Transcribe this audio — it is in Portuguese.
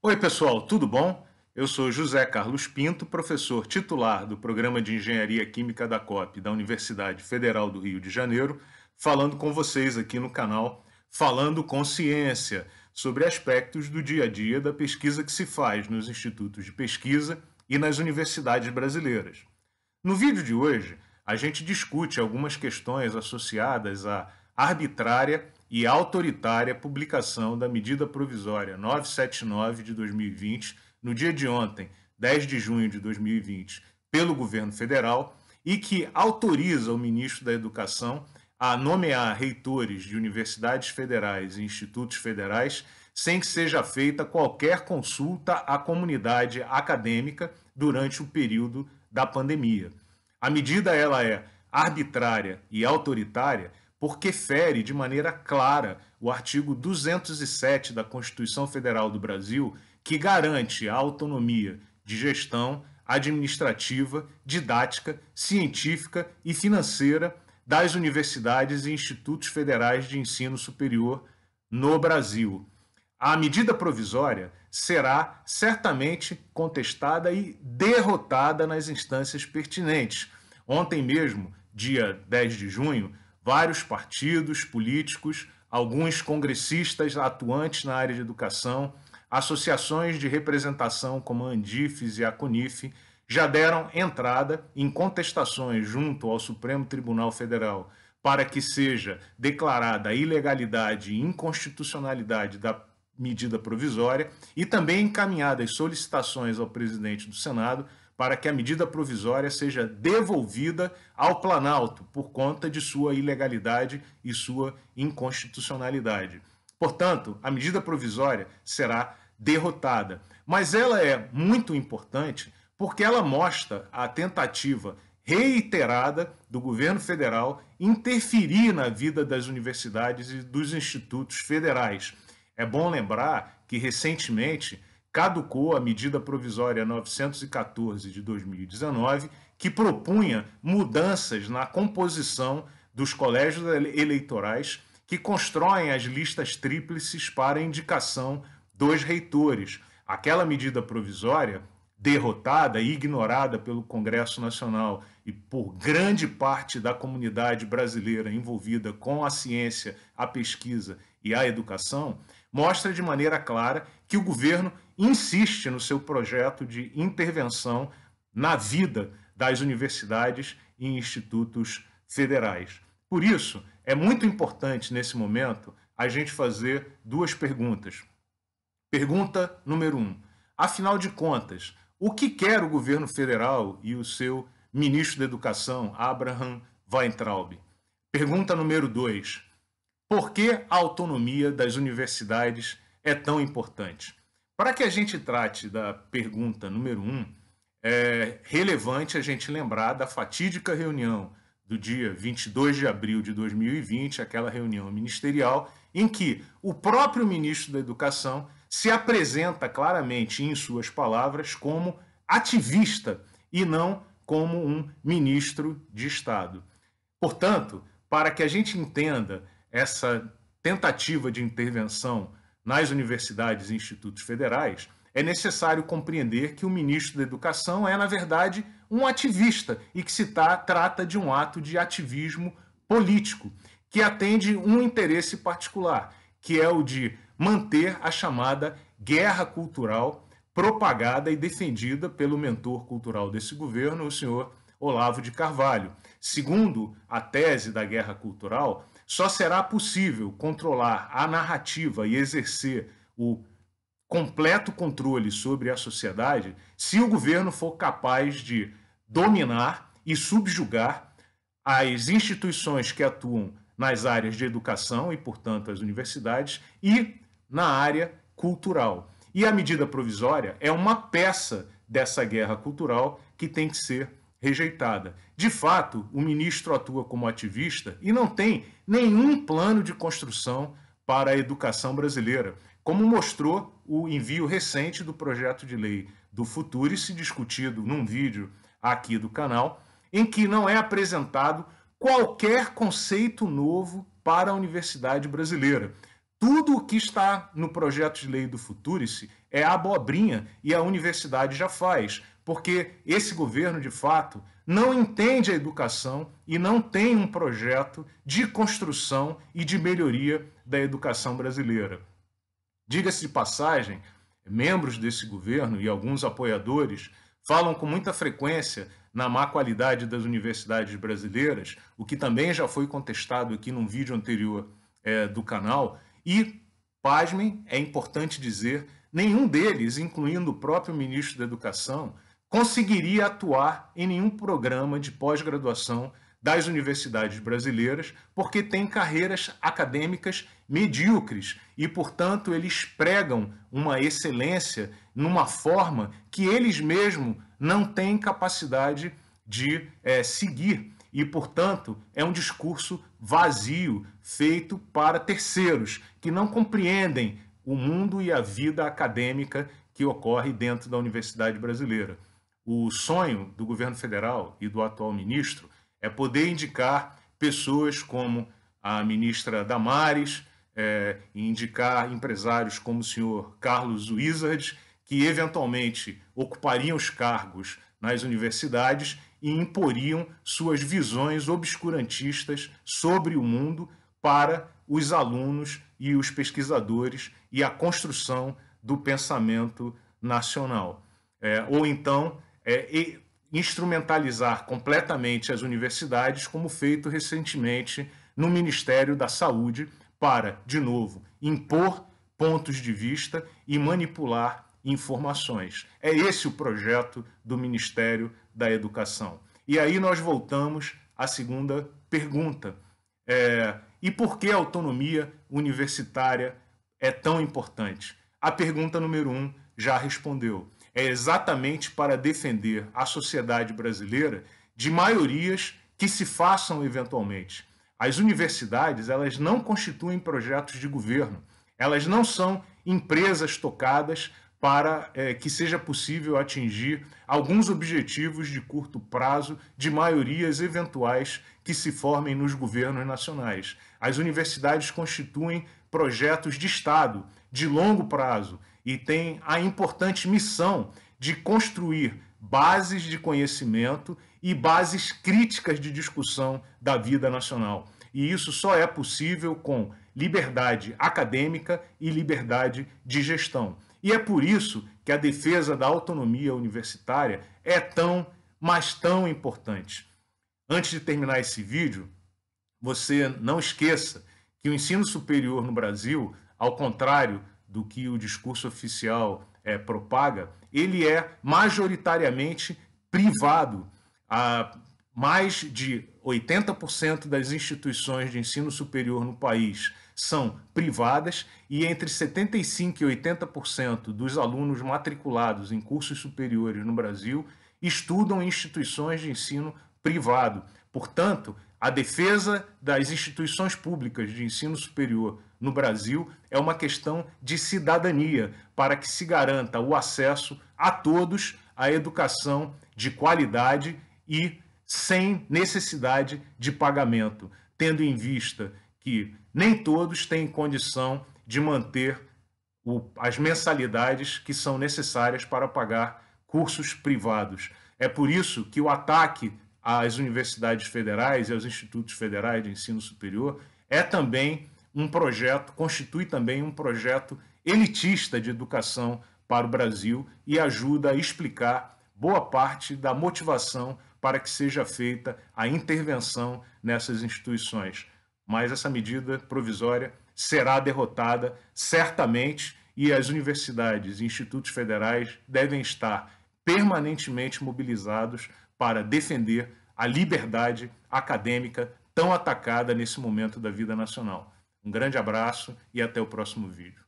Oi, pessoal, tudo bom? Eu sou José Carlos Pinto, professor titular do Programa de Engenharia Química da COP da Universidade Federal do Rio de Janeiro, falando com vocês aqui no canal Falando com Ciência, sobre aspectos do dia a dia da pesquisa que se faz nos institutos de pesquisa e nas universidades brasileiras. No vídeo de hoje, a gente discute algumas questões associadas à arbitrária e autoritária publicação da medida provisória 979 de 2020, no dia de ontem, 10 de junho de 2020, pelo governo federal e que autoriza o ministro da Educação a nomear reitores de universidades federais e institutos federais sem que seja feita qualquer consulta à comunidade acadêmica durante o período da pandemia. A medida ela é arbitrária e autoritária porque fere de maneira clara o artigo 207 da Constituição Federal do Brasil, que garante a autonomia de gestão administrativa, didática, científica e financeira das universidades e institutos federais de ensino superior no Brasil. A medida provisória será certamente contestada e derrotada nas instâncias pertinentes. Ontem mesmo, dia 10 de junho, vários partidos políticos, alguns congressistas atuantes na área de educação, associações de representação como a Andifes e a Conif, já deram entrada em contestações junto ao Supremo Tribunal Federal para que seja declarada a ilegalidade e inconstitucionalidade da medida provisória e também encaminhadas solicitações ao presidente do Senado para que a medida provisória seja devolvida ao Planalto por conta de sua ilegalidade e sua inconstitucionalidade. Portanto, a medida provisória será derrotada, mas ela é muito importante porque ela mostra a tentativa reiterada do governo federal interferir na vida das universidades e dos institutos federais. É bom lembrar que, recentemente, caducou a medida provisória 914 de 2019, que propunha mudanças na composição dos colégios eleitorais que constroem as listas tríplices para indicação dos reitores. Aquela medida provisória, derrotada e ignorada pelo Congresso Nacional e por grande parte da comunidade brasileira envolvida com a ciência, a pesquisa e a educação, mostra de maneira clara que o governo insiste no seu projeto de intervenção na vida das universidades e institutos federais. Por isso, é muito importante nesse momento a gente fazer duas perguntas. Pergunta número 1. Afinal de contas, o que quer o governo federal e o seu ministro da Educação, Abraham Weintraub? Pergunta número 2. Por que a autonomia das universidades é tão importante? Para que a gente trate da pergunta número 1, é relevante a gente lembrar da fatídica reunião do dia 22 de abril de 2020, aquela reunião ministerial, em que o próprio ministro da Educação se apresenta claramente, em suas palavras, como ativista e não como um ministro de Estado. Portanto, para que a gente entenda essa tentativa de intervenção nas universidades e institutos federais, é necessário compreender que o ministro da Educação é, na verdade, um ativista e que se trata de um ato de ativismo político que atende um interesse particular, que é o de manter a chamada guerra cultural propagada e defendida pelo mentor cultural desse governo, o senhor Olavo de Carvalho. Segundo a tese da guerra cultural, só será possível controlar a narrativa e exercer o completo controle sobre a sociedade se o governo for capaz de dominar e subjugar as instituições que atuam nas áreas de educação e, portanto, as universidades, e na área cultural. E a medida provisória é uma peça dessa guerra cultural que tem que ser rejeitada. De fato, o ministro atua como ativista e não tem nenhum plano de construção para a educação brasileira, como mostrou o envio recente do projeto de lei do Futurice, discutido num vídeo aqui do canal, em que não é apresentado qualquer conceito novo para a universidade brasileira. tudo o que está no projeto de lei do Futurice é abobrinha e a universidade já faz, porque esse governo, de fato, não entende a educação e não tem um projeto de construção e de melhoria da educação brasileira. Diga-se de passagem, membros desse governo e alguns apoiadores falam com muita frequência na má qualidade das universidades brasileiras, o que também já foi contestado aqui num vídeo anterior do canal, e, pasmem, é importante dizer, nenhum deles, incluindo o próprio ministro da Educação, conseguiria atuar em nenhum programa de pós-graduação das universidades brasileiras, porque têm carreiras acadêmicas medíocres e, portanto, eles pregam uma excelência numa forma que eles mesmos não têm capacidade de seguir. E, portanto, é um discurso vazio, feito para terceiros, que não compreendem o mundo e a vida acadêmica que ocorre dentro da universidade brasileira. O sonho do governo federal e do atual ministro é poder indicar pessoas como a ministra Damares, indicar empresários como o senhor Carlos Wizard, que eventualmente ocupariam os cargos nas universidades e imporiam suas visões obscurantistas sobre o mundo para os alunos e os pesquisadores e a construção do pensamento nacional. Ou então, instrumentalizar completamente as universidades, como feito recentemente no Ministério da Saúde, para, de novo, impor pontos de vista e manipular informações. É esse o projeto do Ministério da Educação. E aí nós voltamos à segunda pergunta. E por que a autonomia universitária é tão importante? A pergunta número 1 já respondeu. É exatamente para defender a sociedade brasileira de maiorias que se façam eventualmente. As universidades, elas não constituem projetos de governo, elas não são empresas tocadas para que seja possível atingir alguns objetivos de curto prazo de maiorias eventuais que se formem nos governos nacionais. As universidades constituem projetos de Estado de longo prazo e têm a importante missão de construir bases de conhecimento e bases críticas de discussão da vida nacional. E isso só é possível com liberdade acadêmica e liberdade de gestão. E é por isso que a defesa da autonomia universitária é tão, mas tão importante. Antes de terminar esse vídeo, você não esqueça que o ensino superior no Brasil, ao contrário do que o discurso oficial propaga, ele é majoritariamente privado. Mais de 80% das instituições de ensino superior no país são privadas e entre 75% e 80% dos alunos matriculados em cursos superiores no Brasil estudam em instituições de ensino privado. Portanto, a defesa das instituições públicas de ensino superior no Brasil é uma questão de cidadania, para que se garanta o acesso a todos à educação de qualidade e sem necessidade de pagamento, tendo em vista que nem todos têm condição de manter as mensalidades que são necessárias para pagar cursos privados. É por isso que o ataque às universidades federais e aos institutos federais de ensino superior é também um projeto, constitui também um projeto elitista de educação para o Brasil e ajuda a explicar boa parte da motivação para que seja feita a intervenção nessas instituições. Mas essa medida provisória será derrotada certamente e as universidades e institutos federais devem estar permanentemente mobilizados para defender a liberdade acadêmica tão atacada nesse momento da vida nacional. Um grande abraço e até o próximo vídeo.